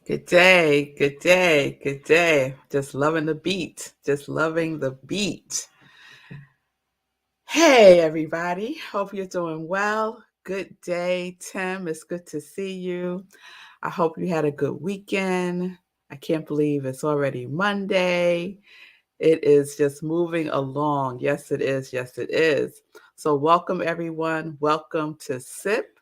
Good day, good day, good day. Just loving the beat, just loving the beat. Hey, everybody. Hope you're doing well. Good day, Tim. It's good to see you. I hope you had a good weekend. I can't believe it's already Monday. It is just moving along. Yes, it is. Yes, it is. So, welcome everyone. Welcome to SIP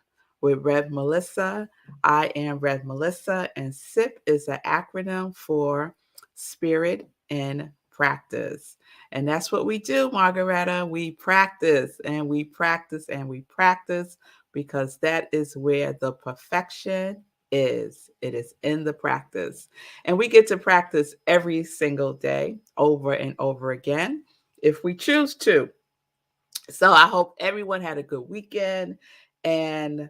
with Rev Melissa. I am Rev Melissa, and SIP is an acronym for Spirit in Practice. And that's what we do, Margareta. We practice and we practice and we practice because that is where the perfection is. It is in the practice. And we get to practice every single day over and over again if we choose to. So I hope everyone had a good weekend. And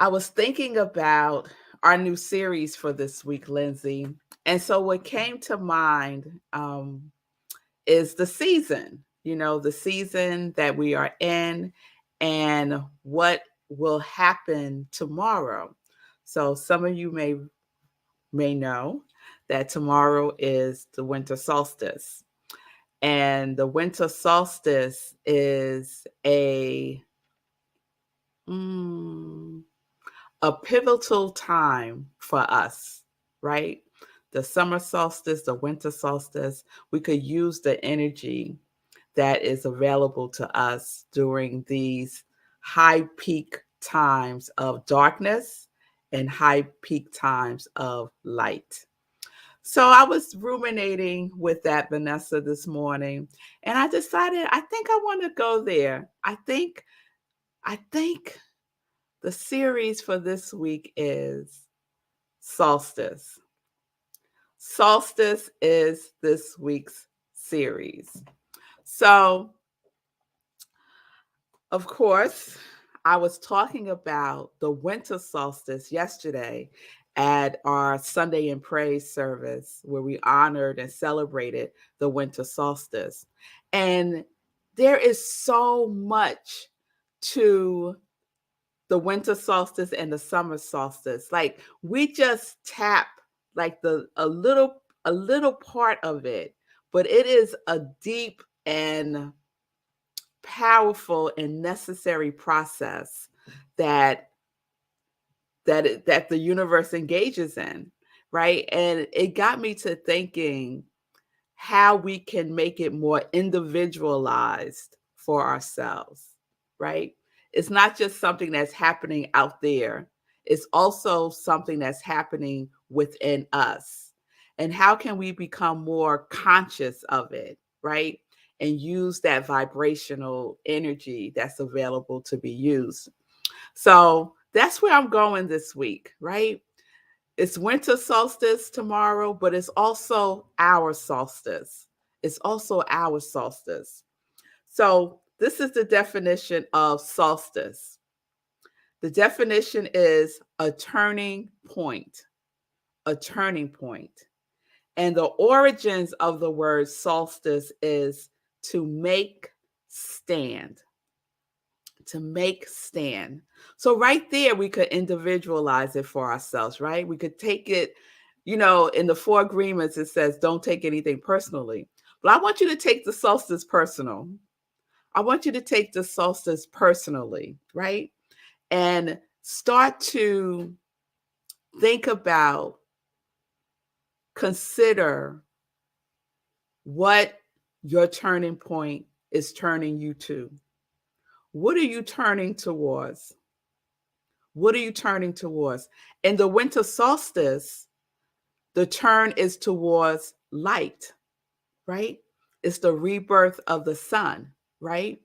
I was thinking about our new series for this week, Lindsay. And so what came to mind is the season, the season that we are in and what will happen tomorrow. So some of you may know that tomorrow is the winter solstice. And the winter solstice is mm, a pivotal time for us, right? The summer solstice, the winter solstice, we could use the energy that is available to us during these high peak times of darkness and high peak times of light. So I was ruminating with that, Vanessa, this morning, and I decided I think I want to go there. I think the series for this week is Solstice. Solstice is this week's series. So, of course, I was talking about the winter solstice yesterday at our Sunday in Praise service where we honored and celebrated the winter solstice. And there is so much to the winter solstice and the summer solstice. Like we just tap like the a little part of it, but it is a deep and powerful and necessary process that that the universe engages in, right? And it got me to thinking how we can make it more individualized for ourselves, right? It's not just something that's happening out there, it's also something that's happening within us. And how can we become more conscious of it, right? And use that vibrational energy that's available to be used. So that's where I'm going this week, right? It's winter solstice tomorrow, but it's also our solstice. It's also our solstice. So, this is the definition of solstice. The definition is a turning point, a turning point. And the origins of the word solstice is to make stand, to make stand. So right there, we could individualize it for ourselves, right? We could take it, in the four agreements, it says, don't take anything personally. But I want you to take the solstice personal. I want you to take the solstice personally, right? And start to think about, consider what your turning point is turning you to. What are you turning towards? What are you turning towards? In the winter solstice, the turn is towards light, right? It's the rebirth of the sun, right?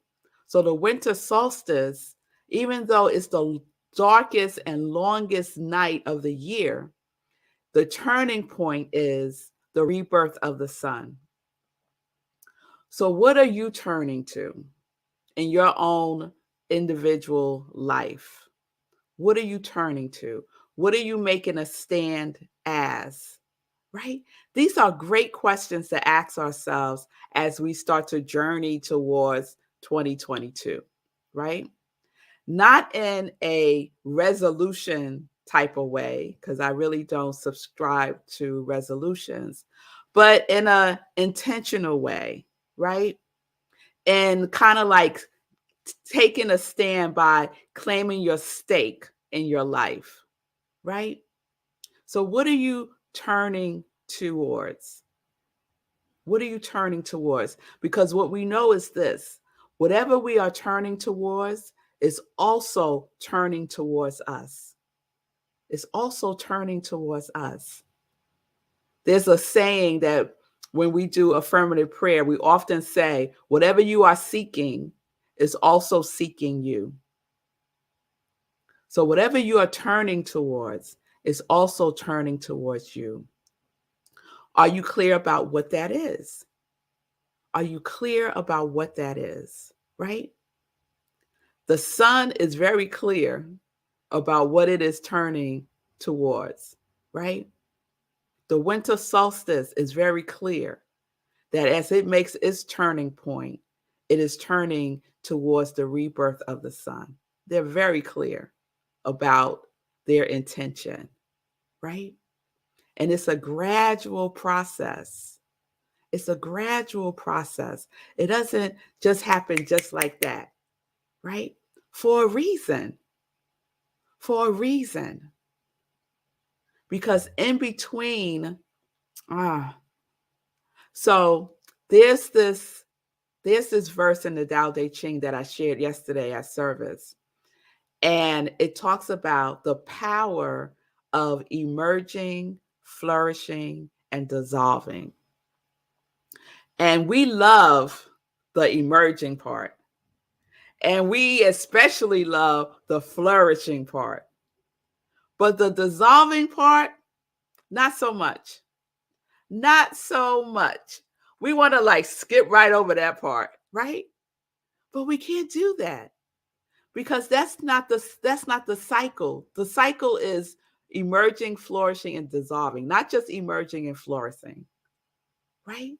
So the winter solstice, even though it's the darkest and longest night of the year, the turning point is the rebirth of the sun. So, what are you turning to in your own individual life? What are you turning to? What are you making a stand as? Right? These are great questions to ask ourselves as we start to journey towards 2022, right? Not in a resolution type of way, because I really don't subscribe to resolutions, but in a intentional way, right? And kind of like taking a stand by claiming your stake in your life, right? So what are you turning towards? What are you turning towards? Because what we know is this: whatever we are turning towards is also turning towards us. It's also turning towards us. There's a saying that when we do affirmative prayer, we often say, whatever you are seeking is also seeking you. So whatever you are turning towards is also turning towards you. Are you clear about what that is? Are you clear about what that is? Right? The sun is very clear about what it is turning towards, right? The winter solstice is very clear that as it makes its turning point, it is turning towards the rebirth of the sun. They're very clear about their intention, right? And it's a gradual process. It's a gradual process. It doesn't just happen just like that, right? For a reason. For a reason. Because in between, so there's this verse in the Tao Te Ching that I shared yesterday at service. And it talks about the power of emerging, flourishing, and dissolving. And we love the emerging part. And we especially love the flourishing part. But the dissolving part, not so much. Not so much. We want to like skip right over that part, right? But we can't do that because that's not the cycle. The cycle is emerging, flourishing, and dissolving, not just emerging and flourishing, right?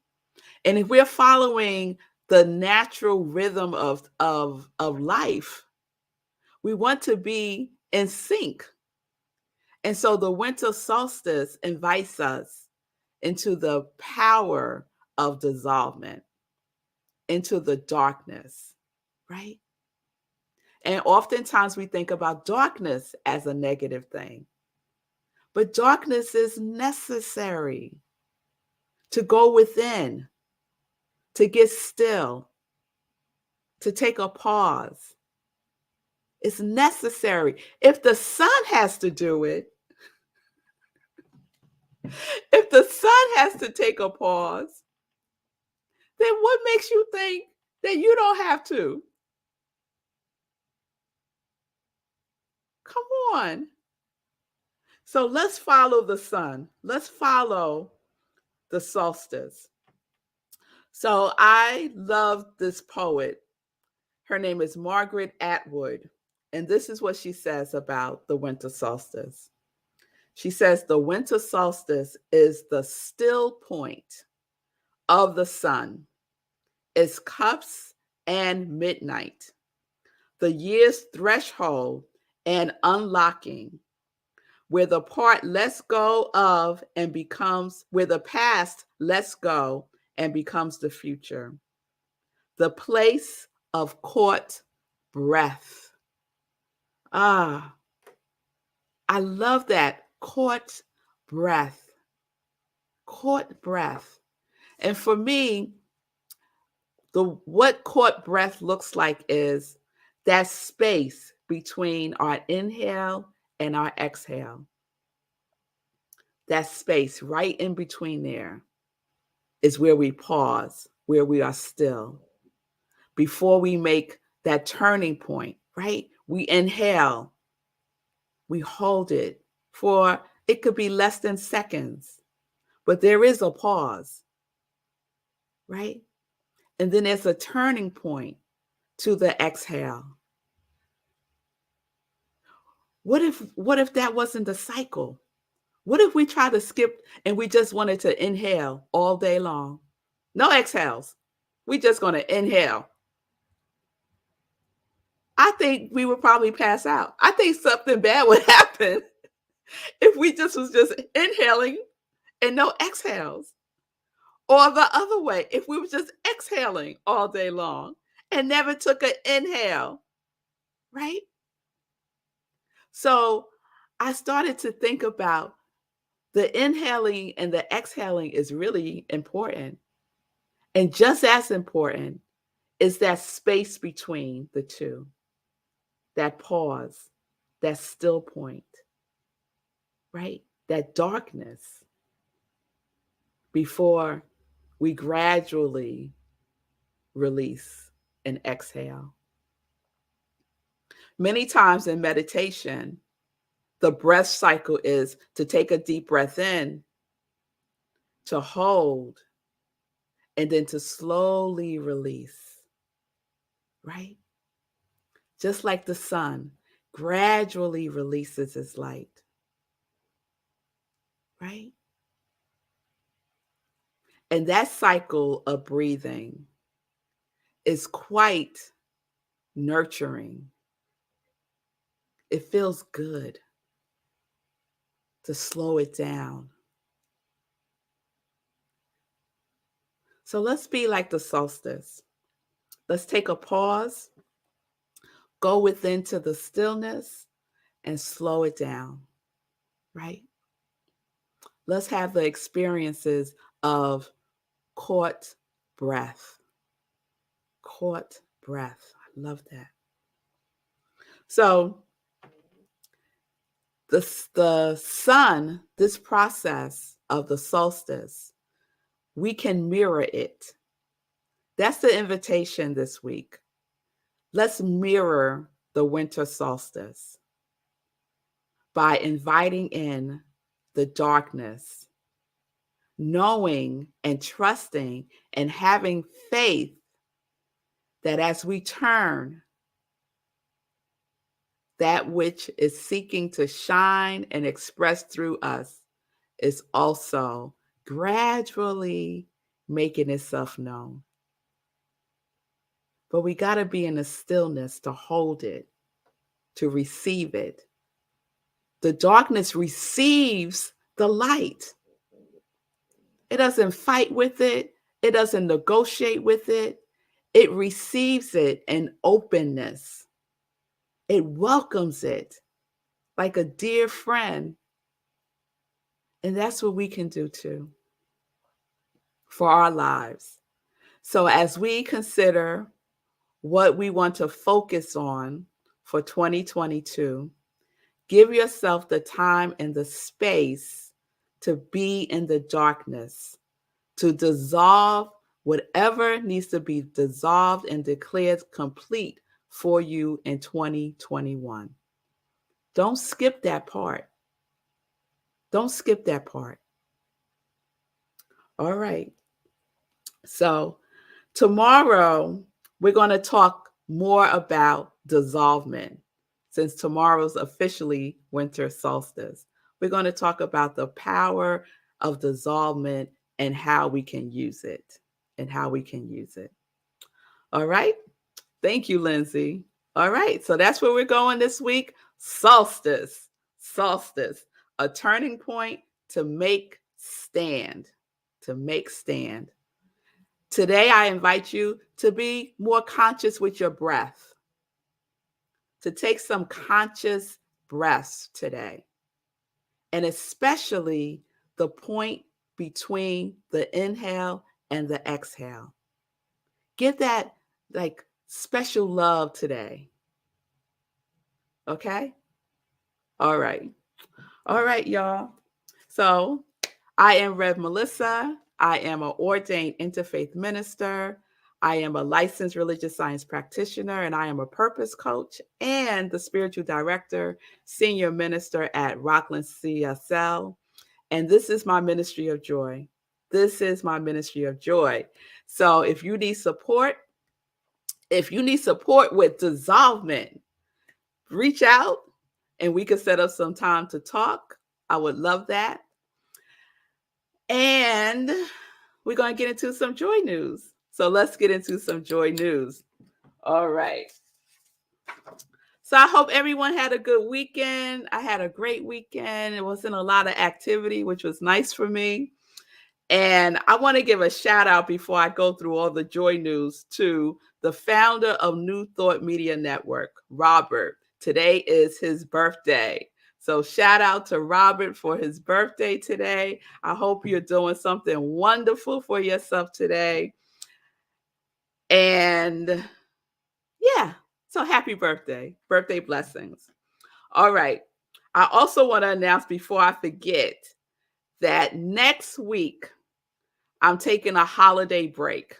And if we're following the natural rhythm of life, we want to be in sync. And so the winter solstice invites us into the power of dissolvement, into the darkness, right? And oftentimes we think about darkness as a negative thing. But darkness is necessary to go within, to get still, to take a pause. It's necessary. If the sun has to do it, if the sun has to take a pause, then what makes you think that you don't have to? Come on. So let's follow the sun. Let's follow the solstice. So I love this poet. Her name is Margaret Atwood. And this is what she says about the winter solstice. She says, the winter solstice is the still point of the sun, its cups and midnight, the year's threshold and unlocking, where the part lets go of and becomes, where the past lets go and becomes the future, the place of caught breath. Ah, I love that. Caught breath. Caught breath. And for me, what caught breath looks like is that space between our inhale and our exhale. That space right in between there is where we pause, where we are still. Before we make that turning point, right? We inhale, we hold it for, it could be less than seconds, but there is a pause, right? And then there's a turning point to the exhale. What if that wasn't the cycle? What if we try to skip and we just wanted to inhale all day long? No exhales. We just going to inhale. I think we would probably pass out. I think something bad would happen. if we was just inhaling and no exhales. Or the other way, if we were just exhaling all day long and never took an inhale, right? So I started to think about the inhaling and the exhaling is really important. And just as important is that space between the two, that pause, that still point, right? That darkness before we gradually release and exhale. Many times in meditation, the breath cycle is to take a deep breath in, to hold, and then to slowly release, right? Just like the sun gradually releases its light, right? And that cycle of breathing is quite nurturing. It feels good to slow it down. So let's be like the solstice. Let's take a pause, go within to the stillness, and slow it down, right? Let's have the experiences of caught breath. Caught breath. I love that. So the sun, this process of the solstice, we can mirror it. That's the invitation this week. Let's mirror the winter solstice by inviting in the darkness, knowing and trusting and having faith that as we turn, that which is seeking to shine and express through us is also gradually making itself known. But we got to be in a stillness to hold it, to receive it. The darkness receives the light. It doesn't fight with it. It doesn't negotiate with it. It receives it in openness. It welcomes it like a dear friend. And that's what we can do too for our lives. So as we consider what we want to focus on for 2022, give yourself the time and the space to be in the darkness, to dissolve whatever needs to be dissolved and declared complete for you in 2021. Don't skip that part. Don't skip that part. All right. So tomorrow, we're going to talk more about dissolvement since tomorrow's officially winter solstice. We're going to talk about the power of dissolvement and how we can use it. All right. Thank you, Lindsay. All right. So that's where we're going this week. Solstice. Solstice. A turning point to make stand. To make stand. Today, I invite you to be more conscious with your breath, to take some conscious breaths today, and especially the point between the inhale and the exhale. Give that like special love today. Okay? All right. All right, y'all. So I am Rev Melissa. I am an ordained interfaith minister. I am a licensed religious science practitioner, and I am a purpose coach and the spiritual director, senior minister at Rockland CSL. And this is my ministry of joy. This is my ministry of joy. So if you need support with dissolvement, reach out and we can set up some time to talk. I would love that. And we're going to get into some joy news. So let's get into some joy news. All right. So I hope everyone had a good weekend. I had a great weekend. It wasn't a lot of activity, which was nice for me. And I want to give a shout out before I go through all the joy news to the founder of New Thought Media Network, Robert. Today is his birthday. So shout out to Robert for his birthday today. I hope you're doing something wonderful for yourself today. And yeah, so happy birthday. Birthday blessings. All right. I also want to announce before I forget that next week I'm taking a holiday break.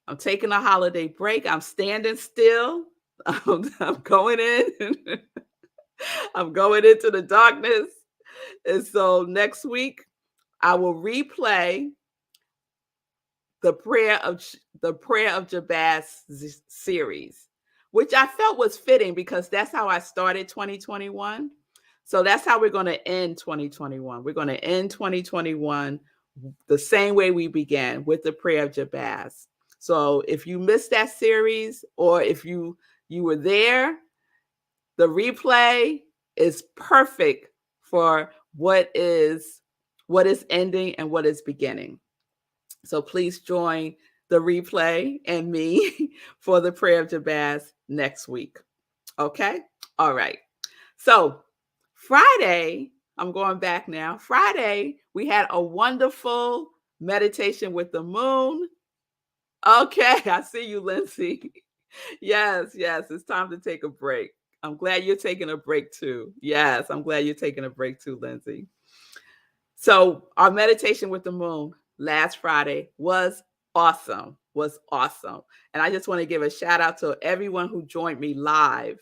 I'm taking a holiday break. I'm standing still. I'm going in. I'm going into the darkness. And so next week I will replay the prayer of Jabez series, which I felt was fitting because that's how I started 2021. So that's how we're going to end 2021. We're going to end 2021 the same way we began, with the prayer of Jabez. So if you missed that series, or if you were there, the replay is perfect for what is ending and what is beginning. So please join the replay and me for the prayer of Jabez next week. Okay? All right. So Friday, I'm going back now. Friday, we had a wonderful meditation with the moon. Okay, I see you, Lindsay. Yes, it's time to take a break. I'm glad you're taking a break too. Yes, I'm glad you're taking a break too, Lindsay. So our meditation with the moon last Friday was awesome, And I just want to give a shout out to everyone who joined me live.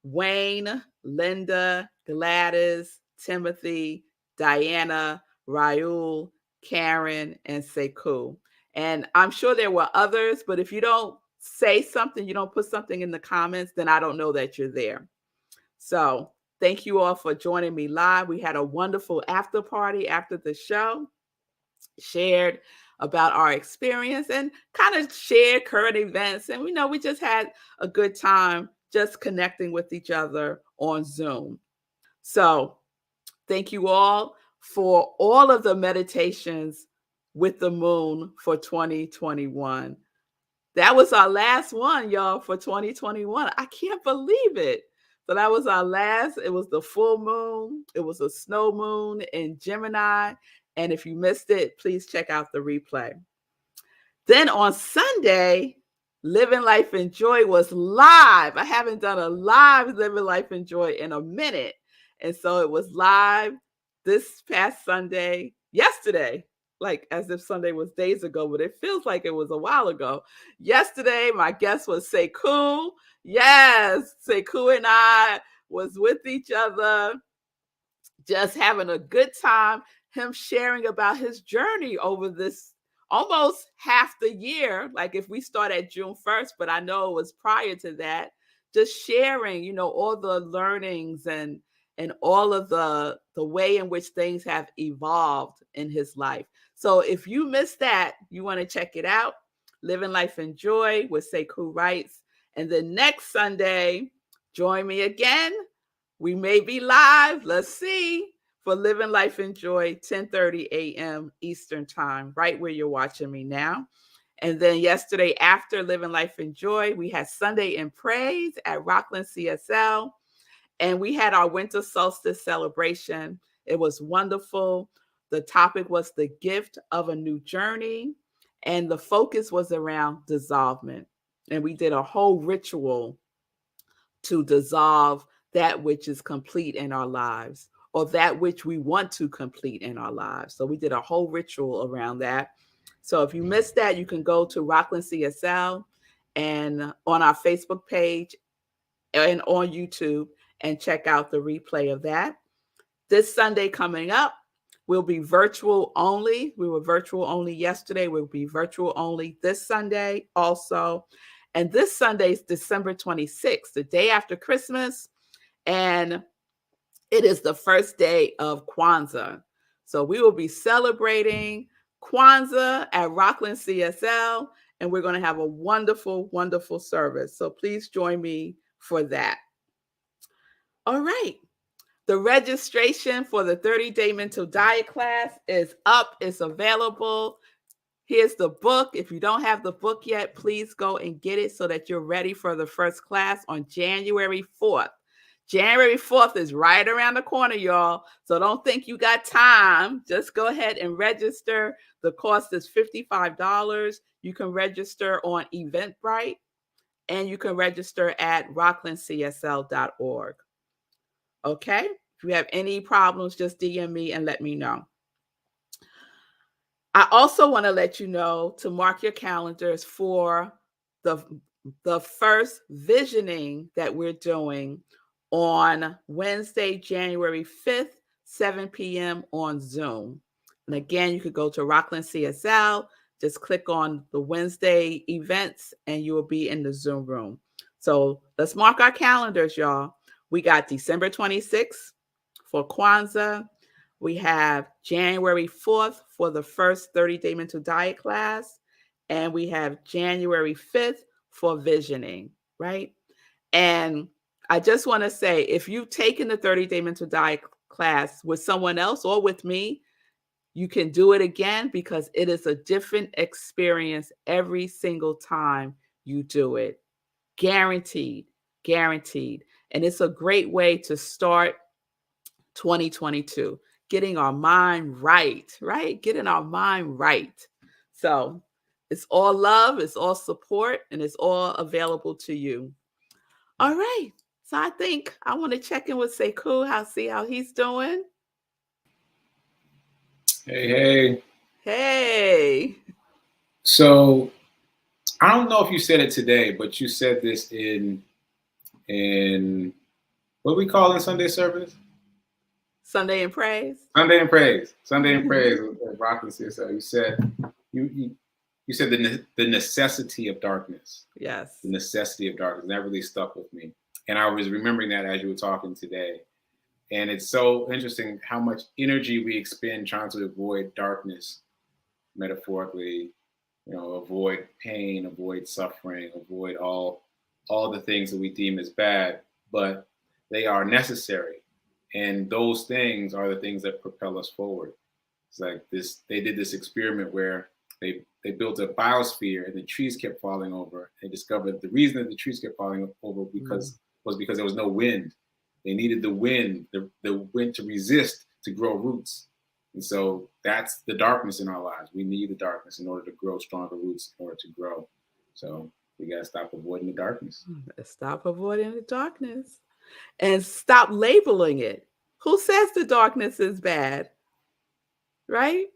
Wayne, Linda, Gladys, Timothy, Diana, Raul, Karen, and Sekou. And I'm sure there were others, but if you don't say something, you don't put something in the comments, then I don't know that you're there. So thank you all for joining me live. We had a wonderful after party after the show, shared about our experience and kind of shared current events. And we just had a good time just connecting with each other on Zoom. So thank you all for all of the meditations with the moon for 2021. That was our last one, y'all, for 2021. I can't believe it. So that was our last. It was the full moon. It was a snow moon in Gemini. And if you missed it, please check out the replay. Then on Sunday, Living Life in Joy was live. I haven't done a live Living Life in Joy in a minute. And so it was live this past Sunday, yesterday, like as if Sunday was days ago, but it feels like it was a while ago. Yesterday, my guest was Sekou. Yes, Sekou and I was with each other, just having a good time, him sharing about his journey over this almost half the year. Like if we start at June 1st, but I know it was prior to that, just sharing, all the learnings and all of the way in which things have evolved in his life. So if you missed that, you want to check it out. Living Life in Joy with Sekou Writes. And then next Sunday, join me again. We may be live. Let's see. For Living Life in Joy, 10:30 a.m. Eastern Time, right where you're watching me now. And then yesterday, after Living Life in Joy, we had Sunday in Praise at Rockland CSL. And we had our winter solstice celebration. It was wonderful. The topic was the gift of a new journey. And the focus was around dissolvement. And we did a whole ritual to dissolve that which is complete in our lives, or that which we want to complete in our lives. So we did a whole ritual around that. So if you missed that, you can go to Rockland CSL and on our Facebook page and on YouTube and check out the replay of that. This Sunday coming up, we'll be virtual only. We were virtual only yesterday. We'll be virtual only this Sunday also. And this Sunday is December 26th, the day after Christmas. And it is the first day of Kwanzaa. So we will be celebrating Kwanzaa at Rockland CSL, and we're going to have a wonderful, wonderful service. So please join me for that. All right. The registration for the 30-day mental diet class is up. It's available. Here's the book. If you don't have the book yet, please go and get it so that you're ready for the first class on January 4th. January 4th is right around the corner, y'all. So don't think you got time. Just go ahead and register. The cost is $55. You can register on Eventbrite, and you can register at rocklandcsl.org. Okay? If you have any problems, just DM me and let me know. I also want to let you know to mark your calendars for the first visioning that we're doing on Wednesday, January 5th, 7 p.m. on Zoom. And again, you could go to Rockland CSL, just click on the Wednesday events, and you will be in the Zoom room. So let's mark our calendars, y'all. We got December 26th for Kwanzaa. We have January 4th for the first 30-day mental diet class. And we have January 5th for visioning, right? And I just want to say, if you've taken the 30-day mental diet class with someone else or with me, you can do it again because it is a different experience every single time you do it. Guaranteed, guaranteed. And it's a great way to start 2022, getting our mind right, right? Getting our mind right. So it's all love, it's all support, and it's all available to you. All right. So I think I want to check in with Sekou, see how he's doing. Hey. Hey. So I don't know if you said it today, but you said this in what do we call in Sunday service? Sunday in Praise. Sunday in Praise. Sunday in Praise at Rockland CSL. You said you said the necessity of darkness. Yes. The necessity of darkness. And that really stuck with me. And I was remembering that as you were talking today. And it's so interesting how much energy we expend trying to avoid darkness, metaphorically, avoid pain, avoid suffering, avoid all the things that we deem as bad, but they are necessary. And those things are the things that propel us forward. It's like this, they did this experiment where they built a biosphere and the trees kept falling over. They discovered the reason that the trees kept falling over was because there was no wind. They needed the wind to resist, to grow roots. And so that's the darkness in our lives. We need the darkness in order to grow stronger roots, in order to grow. So we got to stop avoiding the darkness. Stop avoiding the darkness and stop labeling it. Who says the darkness is bad? Right?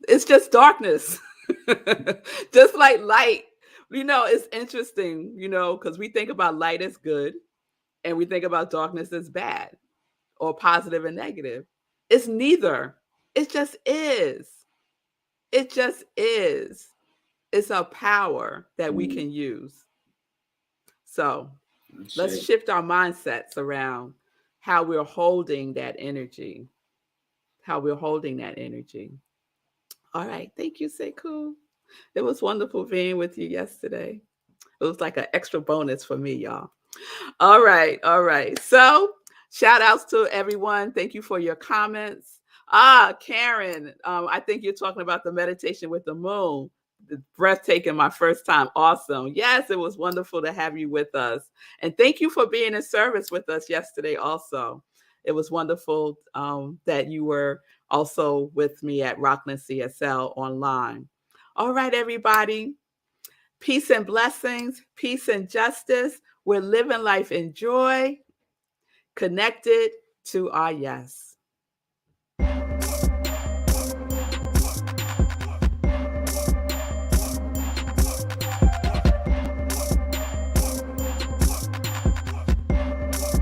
It's just darkness. Just like light. It's interesting, because we think about light as good and we think about darkness as bad or positive and negative. It's neither. It just is. It just is. It's a power that we can use. So let's shift our mindsets around how we're holding that energy. How we're holding that energy. All right. Thank you, Sekou. It was wonderful being with you yesterday. It was like an extra bonus for me, y'all. All right. All right. So shout outs to everyone. Thank you for your comments. Karen, I think you're talking about the meditation with the moon. The breathtaking, my first time. Awesome. Yes, it was wonderful to have you with us. And thank you for being in service with us yesterday also. It was wonderful that you were also with me at Rockland CSL online. All right, everybody. Peace and blessings, peace and justice. We're living life in joy, connected to our yes.